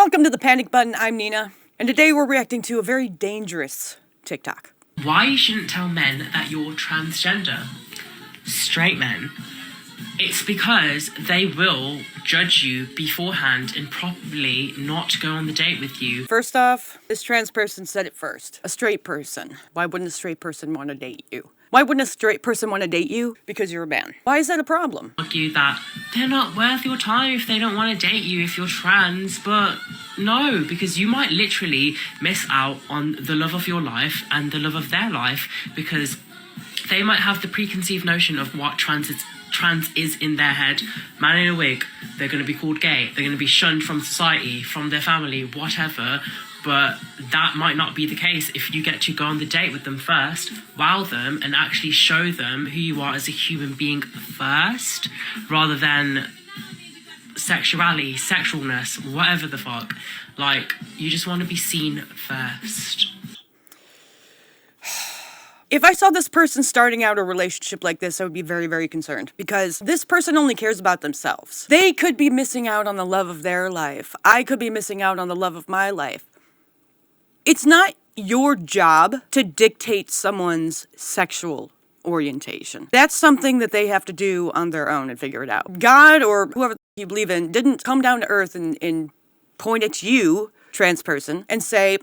Welcome to the Panic Button. I'm Nina, and today we're reacting to a very dangerous TikTok. Why you shouldn't tell men that you're transgender. Straight men. It's because they will judge you beforehand and probably not go on the date with you. First off, this trans person said it first. A straight person. Why wouldn't a straight person want to date you? Why wouldn't a straight person want to date you? Because you're a man. Why is that a problem? Argue that they're not worth your time if they don't want to date you if you're trans, but no, because you might literally miss out on the love of your life and the love of their life because they might have the preconceived notion of what trans is in their head. Man in a wig, they're going to be called gay, they're going to be shunned from society, from their family, whatever. But that might not be the case if you get to go on the date with them first, wow them, and actually show them who you are as a human being first, rather than sexuality, sexualness, whatever the fuck. Like, you just want to be seen first. If I saw this person starting out a relationship like this, I would be very, very concerned because this person only cares about themselves. They could be missing out on the love of their life. I could be missing out on the love of my life. It's not your job to dictate someone's sexual orientation. That's something that they have to do on their own and figure it out. God or whoever you believe in didn't come down to earth and point at you, trans person, and say,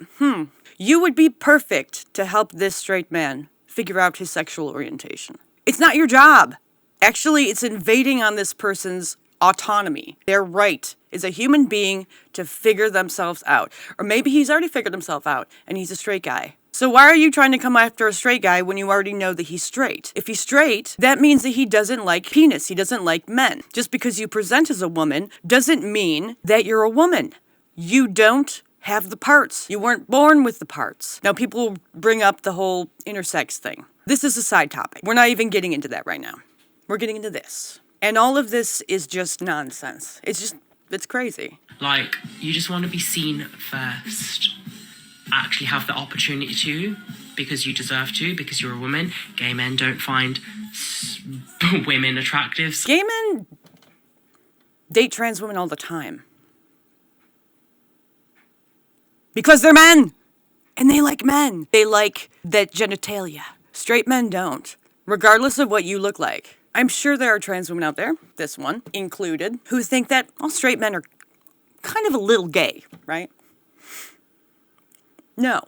you would be perfect to help this straight man figure out his sexual orientation. It's not your job. Actually, it's invading on this person's autonomy, their right as a human being to figure themselves out. Or maybe he's already figured himself out and he's a straight guy. So why are you trying to come after a straight guy when you already know that he's straight? If he's straight, that means that he doesn't like penis. He doesn't like men. Just because you present as a woman doesn't mean that you're a woman. You don't have the parts. You weren't born with the parts. Now people bring up the whole intersex thing. This is a side topic. We're not even getting into that right now. We're getting into this. And all of this is just nonsense. It's crazy. Like, you just want to be seen first. Actually have the opportunity to, because you deserve to, because you're a woman. Gay men don't find women attractive. Gay men date trans women all the time. Because they're men! And they like men. They like that genitalia. Straight men don't. Regardless of what you look like. I'm sure there are trans women out there, this one included, who think that all straight men are kind of a little gay, right? No.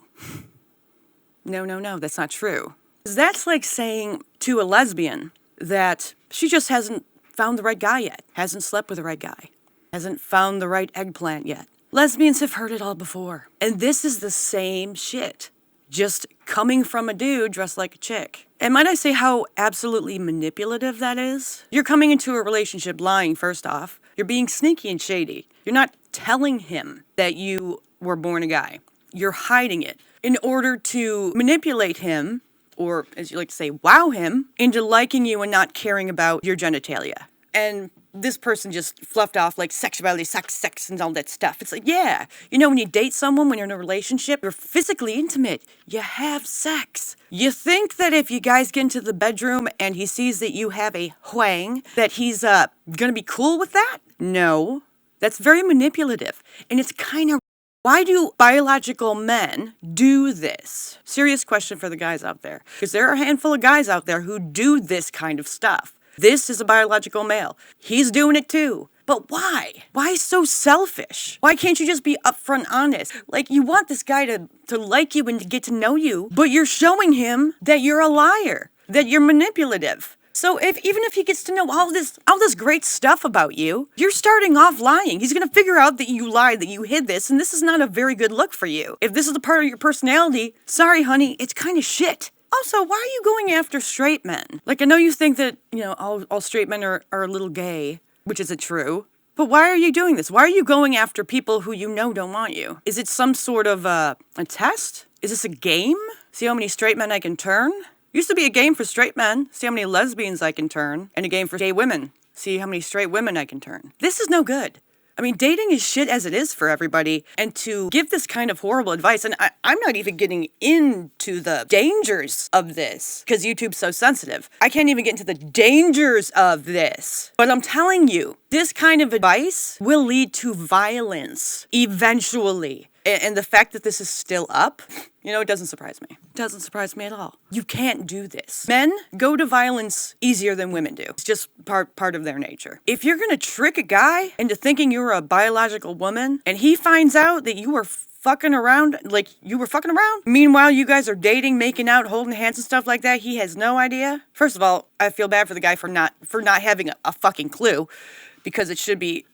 No, that's not true. That's like saying to a lesbian that she just hasn't found the right guy yet, hasn't slept with the right guy, hasn't found the right eggplant yet. Lesbians have heard it all before. And this is the same shit. Just coming from a dude dressed like a chick. And might I say how absolutely manipulative that is? You're coming into a relationship lying, first off. You're being sneaky and shady. You're not telling him that you were born a guy. You're hiding it in order to manipulate him, or as you like to say, wow him, into liking you and not caring about your genitalia. And this person just fluffed off like sexuality, sex, and all that stuff. It's like, yeah, you know, when you date someone, when you're in a relationship, you're physically intimate. You have sex. You think that if you guys get into the bedroom and he sees that you have a huang, that he's gonna be cool with that? No. That's very manipulative. And it's kind of, why do biological men do this? Serious question for the guys out there. Because there are a handful of guys out there who do this kind of stuff. This is a biological male. He's doing it too. But why? Why so selfish? Why can't you just be upfront honest? Like, you want this guy to like you and to get to know you, but you're showing him that you're a liar, that you're manipulative. So even if he gets to know all this great stuff about you, you're starting off lying. He's gonna figure out that you lied, that you hid this, and this is not a very good look for you. If this is a part of your personality, sorry honey, it's kind of shit. Also, why are you going after straight men? Like, I know you think that, you know, all straight men are a little gay, which isn't true. But why are you doing this? Why are you going after people who you know don't want you? Is it some sort of a test? Is this a game? See how many straight men I can turn? Used to be a game for straight men. See how many lesbians I can turn. And a game for gay women. See how many straight women I can turn. This is no good. I mean, dating is shit as it is for everybody, and to give this kind of horrible advice, and I'm not even getting into the dangers of this, because YouTube's so sensitive. I can't even get into the dangers of this. But I'm telling you, this kind of advice will lead to violence, eventually. And the fact that this is still up, it doesn't surprise me. It doesn't surprise me at all. You can't do this. Men go to violence easier than women do. It's just part of their nature. If you're gonna trick a guy into thinking you're a biological woman, and he finds out that you were fucking around, like you were fucking around, meanwhile you guys are dating, making out, holding hands and stuff like that, he has no idea. First of all, I feel bad for the guy for not having a fucking clue, because it should be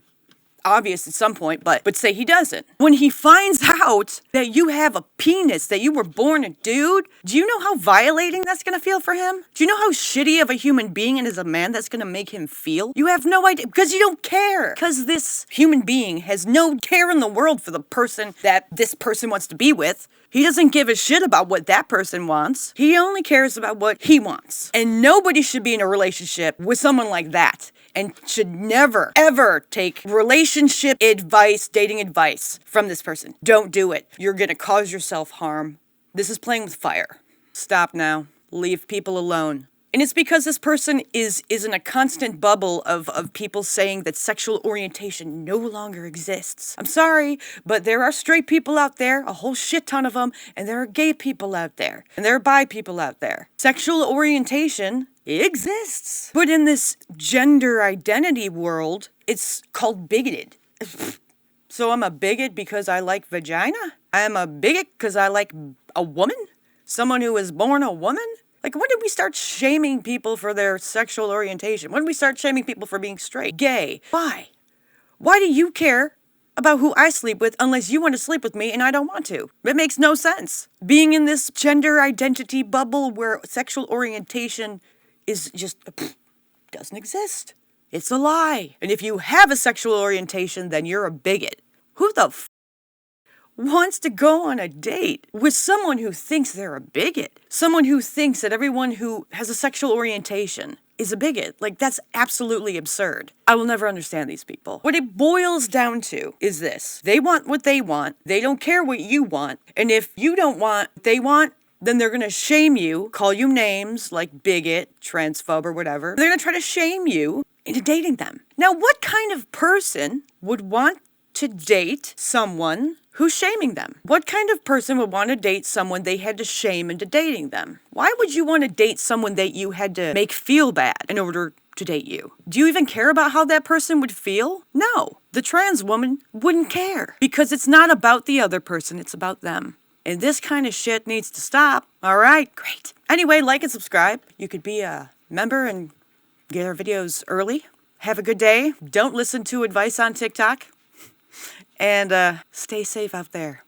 obvious at some point, but say he doesn't. When he finds out that you have a penis, that you were born a dude, do you know how violating that's gonna feel for him? Do you know how shitty of a human being and as a man that's gonna make him feel? You have no idea, because you don't care. Because this human being has no care in the world for the person that this person wants to be with. He doesn't give a shit about what that person wants. He only cares about what he wants. And nobody should be in a relationship with someone like that, and should never, ever take relationship advice, dating advice from this person. Don't do it. You're gonna cause yourself harm. This is playing with fire. Stop now. Leave people alone. And it's because this person is in a constant bubble of people saying that sexual orientation no longer exists. I'm sorry, but there are straight people out there, a whole shit ton of them, and there are gay people out there, and there are bi people out there. Sexual orientation exists. But in this gender identity world, it's called bigoted. So I'm a bigot because I like vagina? I'm a bigot because I like a woman? Someone who was born a woman? Like, when did we start shaming people for their sexual orientation? When did we start shaming people for being straight, gay? Why? Why do you care about who I sleep with unless you want to sleep with me and I don't want to? It makes no sense. Being in this gender identity bubble where sexual orientation is just doesn't exist. It's a lie. And if you have a sexual orientation, then you're a bigot. Who the wants to go on a date with someone who thinks they're a bigot? Someone who thinks that everyone who has a sexual orientation is a bigot. Like, that's absolutely absurd. I will never understand these people. What it boils down to is this. They want what they want. They don't care what you want. And if you don't want what they want, then they're gonna shame you, call you names like bigot, transphobe, or whatever. They're gonna try to shame you into dating them. Now, what kind of person would want to date someone who's shaming them? What kind of person would want to date someone they had to shame into dating them? Why would you want to date someone that you had to make feel bad in order to date you? Do you even care about how that person would feel? No. The trans woman wouldn't care, because it's not about the other person, it's about them. And this kind of shit needs to stop. All right, great. Anyway, like and subscribe. You could be a member and get our videos early. Have a good day. Don't listen to advice on TikTok. And stay safe out there.